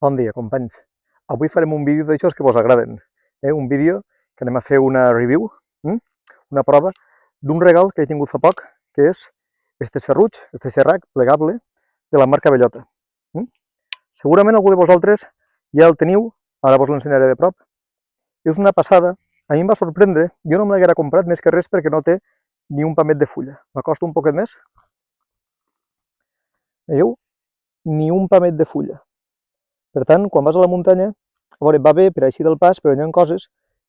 Bon dia, companys. Avui farem un vídeo d'aixòs que vos agraden. Un vídeo que anem a fer una review, una prova d'un regal que he tingut fa poc, que és este serruig, este serrac plegable de la marca Bellota. Segurament algú de vosaltres ja el teniu, ara vos l'ensenyaré de prop. És una passada, a mi em va sorprendre, jo no me l'haguera comprat més que res perquè no té ni un pamet de fulla. M'acosto un poquet més. Veieu? Ni un pamet de fulla. Per tant, quan vas a la muntanya, a veure, va bé per així del pas, però hi ha coses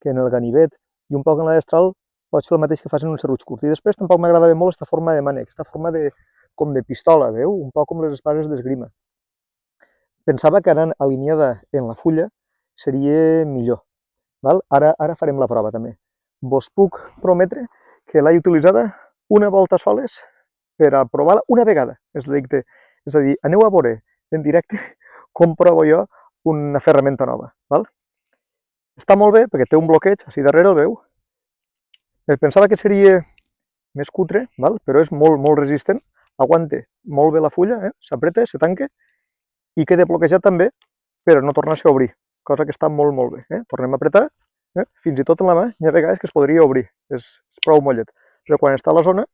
que en el ganivet i un poc en la destral pots fer el mateix que fas en un serruig curt. I després tampoc m'agradava molt aquesta forma de mànec, aquesta forma com de pistola, veu? Un poc com les espases d'esgrima. Pensava que anant alineada en la fulla seria millor. Val? Ara farem la prova també. Vos puc prometre que l'he utilitzada una volta soles per a provar-la una vegada. És a dir, aneu a veure en directe com provo jo una ferramenta nova. Val? Està molt bé perquè té un bloqueig, així darrere el veu. Pensava que seria més cutre, val? Però és molt resistent, aguanta molt bé la fulla, s'apreta, se tanca i queda bloquejat també, però no torna-se a obrir, cosa que està molt bé. Tornem a apretar, fins i tot en la mà hi ha vegades que es podria obrir, és prou mollet, però quan està a la zona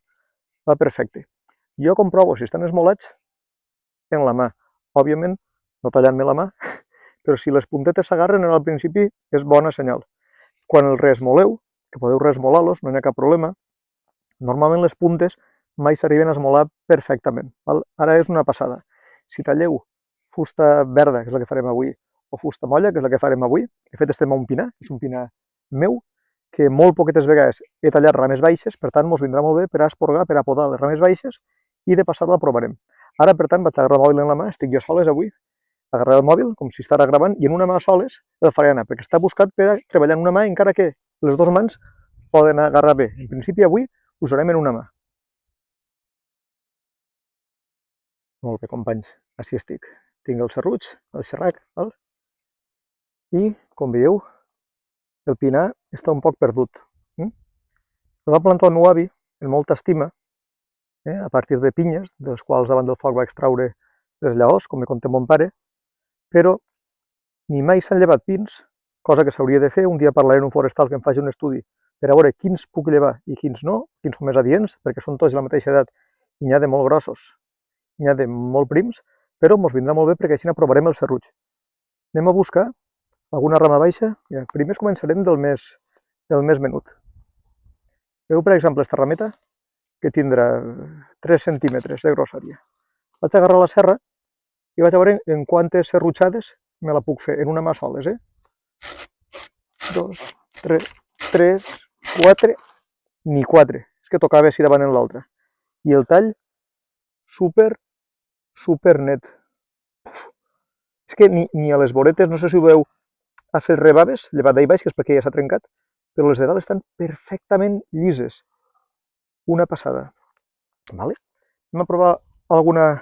va perfecte. Jo comprovo si estan esmolats en la mà, òbviament no tallant-me la mà, però si les puntetes s'agarren al principi és bona senyal. Quan el reesmoleu, que podeu reesmolar-los, no hi ha cap problema, normalment les puntes mai s'arriben a esmolar perfectament. Val? Ara és una passada. Si talleu fusta verda, que és la que farem avui, o fusta molla, que és la que farem avui, de fet estem a un pinar, és un pinar meu, que molt poquetes vegades he tallat rames baixes, per tant mos vindrà molt bé per a esporgar, per a podar les rames baixes, i de passada la provarem. Ara, per tant, vaig agarrar el mòbil en la mà, estic jo soles avui, agarrar el mòbil com si estara gravant i en una mà soles el faré anar, perquè està buscat per a treballar en una mà encara que les dues mans poden agarrar bé. En principi avui usarem en una mà. Molt bé, companys, així estic. Tinc el serruig, el serrac, val? I, com veieu, el pinar està un poc perdut. El va plantar el meu avi, amb molta estima, a partir de pinyes, dels quals davant del foc va extraure les llavors, com me conté mon pare, però ni mai s'han llevat pins, cosa que s'hauria de fer. Un dia parlaré en un forestal que em faci un estudi per a veure quins puc llevar i quins no, quins són més adients, perquè són tots de la mateixa edat i n'hi ha de molt grossos, n'hi ha de molt prims, però ens vindrà molt bé perquè així provarem el serruig. Anem a buscar alguna rama baixa. Primer començarem del més menut. Veieu, per exemple, aquesta rameta, que tindrà 3 centímetres de grossària. Vaig agarrar la serra i vaig a veure en quantes serrutxades me la puc fer, en una mà soles, 2, 3, 4, ni 4, és que tocava així davant en l'altra. I el tall super net. És que ni a les voretes, no sé si ho veu, ha fet rebaves, llevat d'ahir baix, que és perquè ja s'ha trencat, però les de dalt estan perfectament llises. Una passada. Vale? Anem a provar alguna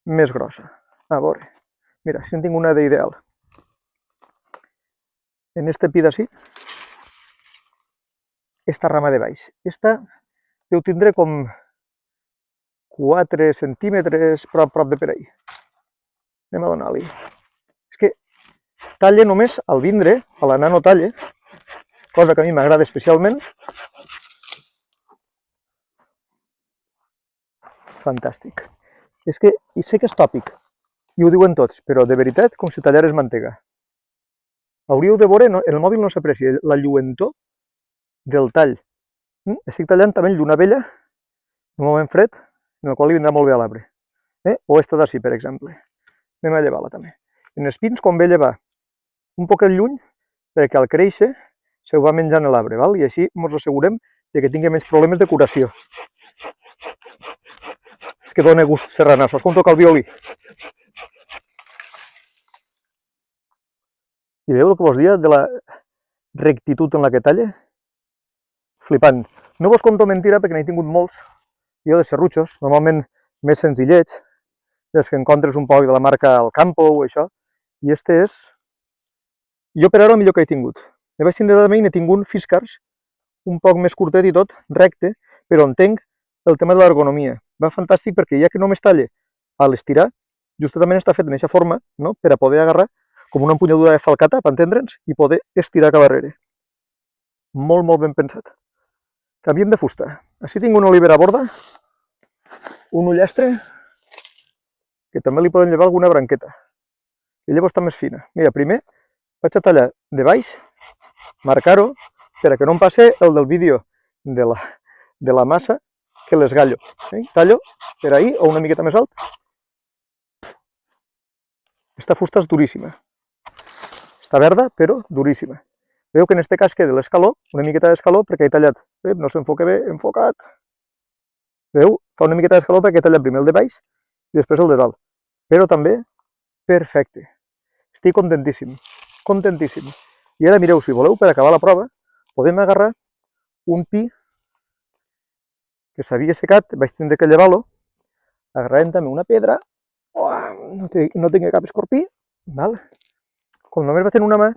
més grossa. A veure, mira, si en tinc una d'ideal. En este pi d'ací, esta rama de baix. Esta deu tindre com 4 centímetres, prop de per ahí. Anem a donar-li. És que talla només al vindre, a l'anar no talla, cosa que a mi m'agrada especialment. Fantàstic. És que sé que és tòpic, i ho diuen tots, però de veritat com si tallares mantega. Hauríeu de veure, en el mòbil no s'aprecia la lluentor del tall. Estic tallant també lluna vella, un moment fred, en el qual li vindrà molt bé a l'arbre. O esta d'ací, per exemple. Anem a llevar-la també. En els pins convé llevar un poquet lluny, perquè al créixer se ho va menjant l'arbre, i així ens assegurem que tingui menys problemes de curació. És que dona gust serranassos, com toca el violí. I veieu el que vos dia de la rectitud en la que talla? Flipant. No vos conto mentira perquè n'he tingut molts, jo de serrutxos, normalment més senzillets, dels que encontres un poc de la marca Alcampo o això, i este és, jo per ara el millor que he tingut. Ne vaig tindre també i n'he tingut un Fiskars, un poc més curtet i tot, recte, però entenc el tema de l'ergonomia. Va fantàstic perquè ja que només talla a l'estirar, justament està fet en aquesta forma, no?, per a poder agarrar com una empunyadura de falcata, per entendre'ns, i poder estirar cap darrere. Molt, molt ben pensat. Canviem de fusta. Així tinc una olivera borda, un ullastre, que també li poden llevar alguna branqueta. I llavors està més fina. Mira, primer vaig a tallar de baix, marcar-ho, per a que no em passe el del vídeo de la massa, que l'esgallo. Tallo per ahí o una miqueta més alt. Esta fusta és duríssima. Està verda, però duríssima. Veieu que en este cas queda l'escaló, una miqueta d'escaló perquè he tallat. No s'enfoca bé, enfocat. Veieu? Fa una miqueta d'escaló perquè he tallat primer el de baix i després el de dalt. Però també perfecte. Estic contentíssim, contentíssim. I ara mireu, si voleu, per acabar la prova, podem agarrar un pi que s'havia secat, vaig tindre que llevar-lo, agarrarem també una pedra, no tinc cap escorpí, val? Com només va tenir una mà,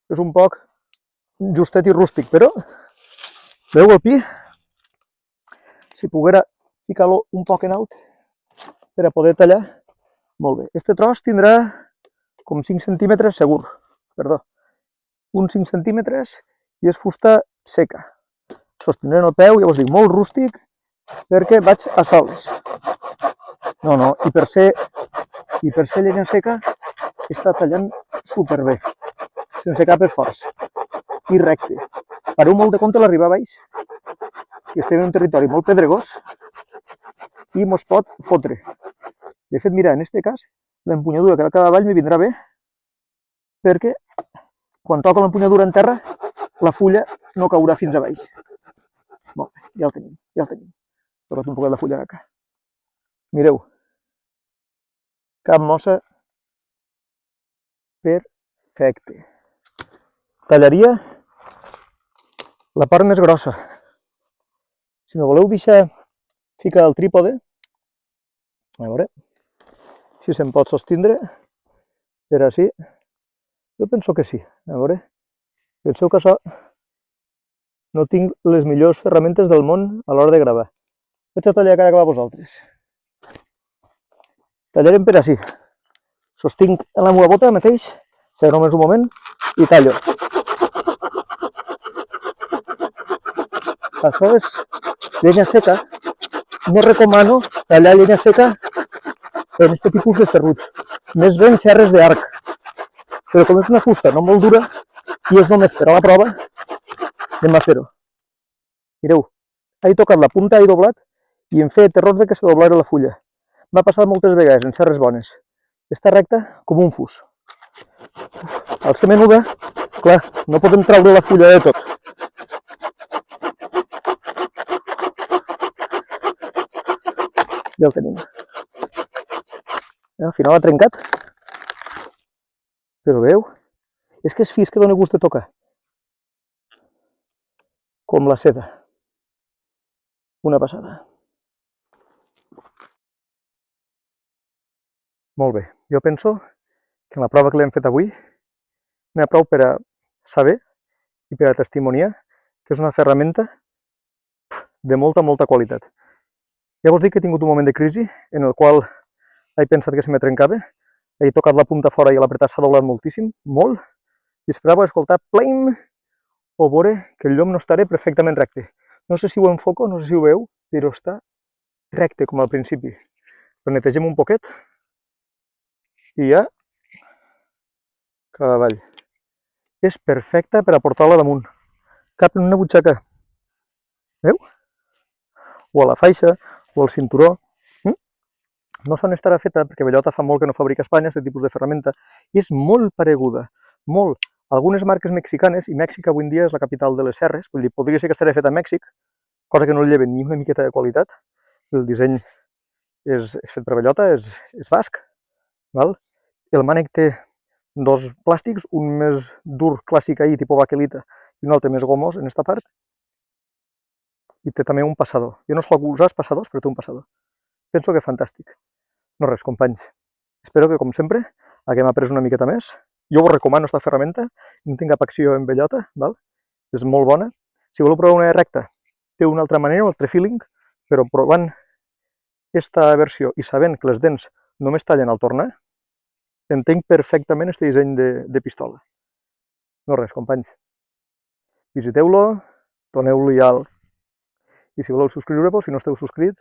és un poc justet i rústic, però veieu el pi? Si poguera ficar-lo un poc en alt per a poder tallar, molt bé. Este tros tindrà com 5 centímetres segur, perdó, uns 5 centímetres i és fusta seca. Sostindré en el peu, ja us dic, molt rústic, perquè vaig a soles. No, i per ser llenya seca està tallant superbé, sense cap esforç, i recte. Fareu molt de compte a l'arribar baix, que estem en un territori molt pedregós i mos pot fotre. De fet, mira, en este cas, l'empunyadura que va quedar avall me vindrà bé, perquè quan toca l'empunyadura en terra, la fulla no caurà fins a baix. Molt bé, ja el tenim. Tocat un poquet la fulla d'acá. Mireu, cap mossa perfecte. Tallaria la part més grossa. Si me voleu deixar ficar el trípode, a veure si se'n pot sostindre per així. Jo penso que sí, a veure. Penseu que això no tinc les millors ferramentes del món a l'hora de gravar. Vaig a tallar cara cap a vosaltres. Tallarem per així. Sostinc la meva bota mateix, però només un moment, i tallo. Això és llenya seca. No recomano tallar llenya seca en aquest tipus de serruts. Més ben xerres d'arc. Però com és una fusta no molt dura i és només per a la prova, anem a fer-ho. Mireu, he tocat la punta, he doblat i em feia terror de que se doblara la fulla. M'ha passat moltes vegades en xerres bones. Està recta com un fus. Al ser menuda, clar, no podem treure la fulla de tot. Ja el tenim. Al final ha trencat. Però veieu? És que és fis que dona gust de tocar. Com la seda. Una passada. Molt bé. Jo penso que en la prova que l'hem fet avui n'hi ha prou per a saber i per a testimoniar que és una ferramenta de molta, molta qualitat. Ja vos dic que he tingut un moment de crisi en el qual he pensat que se me trencava, he tocat la punta fora i l'apretat s'ha doblat moltíssim, molt, i esperava escoltar plim o veure que el llom no estarà perfectament recte. No sé si ho enfoco, no sé si ho veieu, però està recte com al principi. Però netegem un poquet i ja cap avall. És perfecta per a portar-la damunt. Cap en una butxaca. Veu? O a la faixa, o al cinturó. No se n'estarà feta, perquè Bellota fa molt que no fabrica a Espanya aquest tipus de ferramenta, i és molt pareguda, molt. Algunes marques mexicanes, i Mèxic avui en dia és la capital de les serres, vull dir, podria ser que estarà feta a Mèxic, cosa que no li lleven ni una miqueta de qualitat. El disseny és fet per Bellota, és basc. Val? El mànec té dos plàstics, un més dur, clàssic ahí, tipus baquelita, i un altre més gomós en esta part. I té també un passador. Jo no soc usar els passadors, però té un passador. Penso que fantàstic. No res, companys. Espero que, com sempre, haguem après una miqueta més. Jo us recomano aquesta ferramenta. No tinc cap acció en Bellota, val? És molt bona. Si voleu provar una recta, té una altra manera, un altre feeling, però provant aquesta versió i sabent que les dents només tallen al tornar, entenc perfectament aquest disseny de pistola. No res, companys. Visiteu-lo, doneu-li al... I si voleu subscriure-vos, si no esteu subscrits,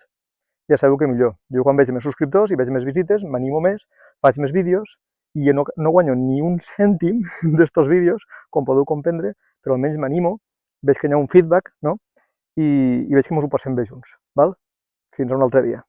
ja sabeu que millor. Jo quan veig més subscriptors i veig més visites, m'animo més, faig més vídeos i no guanyo ni un cèntim d'estos vídeos, com podeu comprendre, però almenys m'animo, veig que hi ha un feedback, no? I veig que ens ho passem bé junts, val? Fins a un altre dia.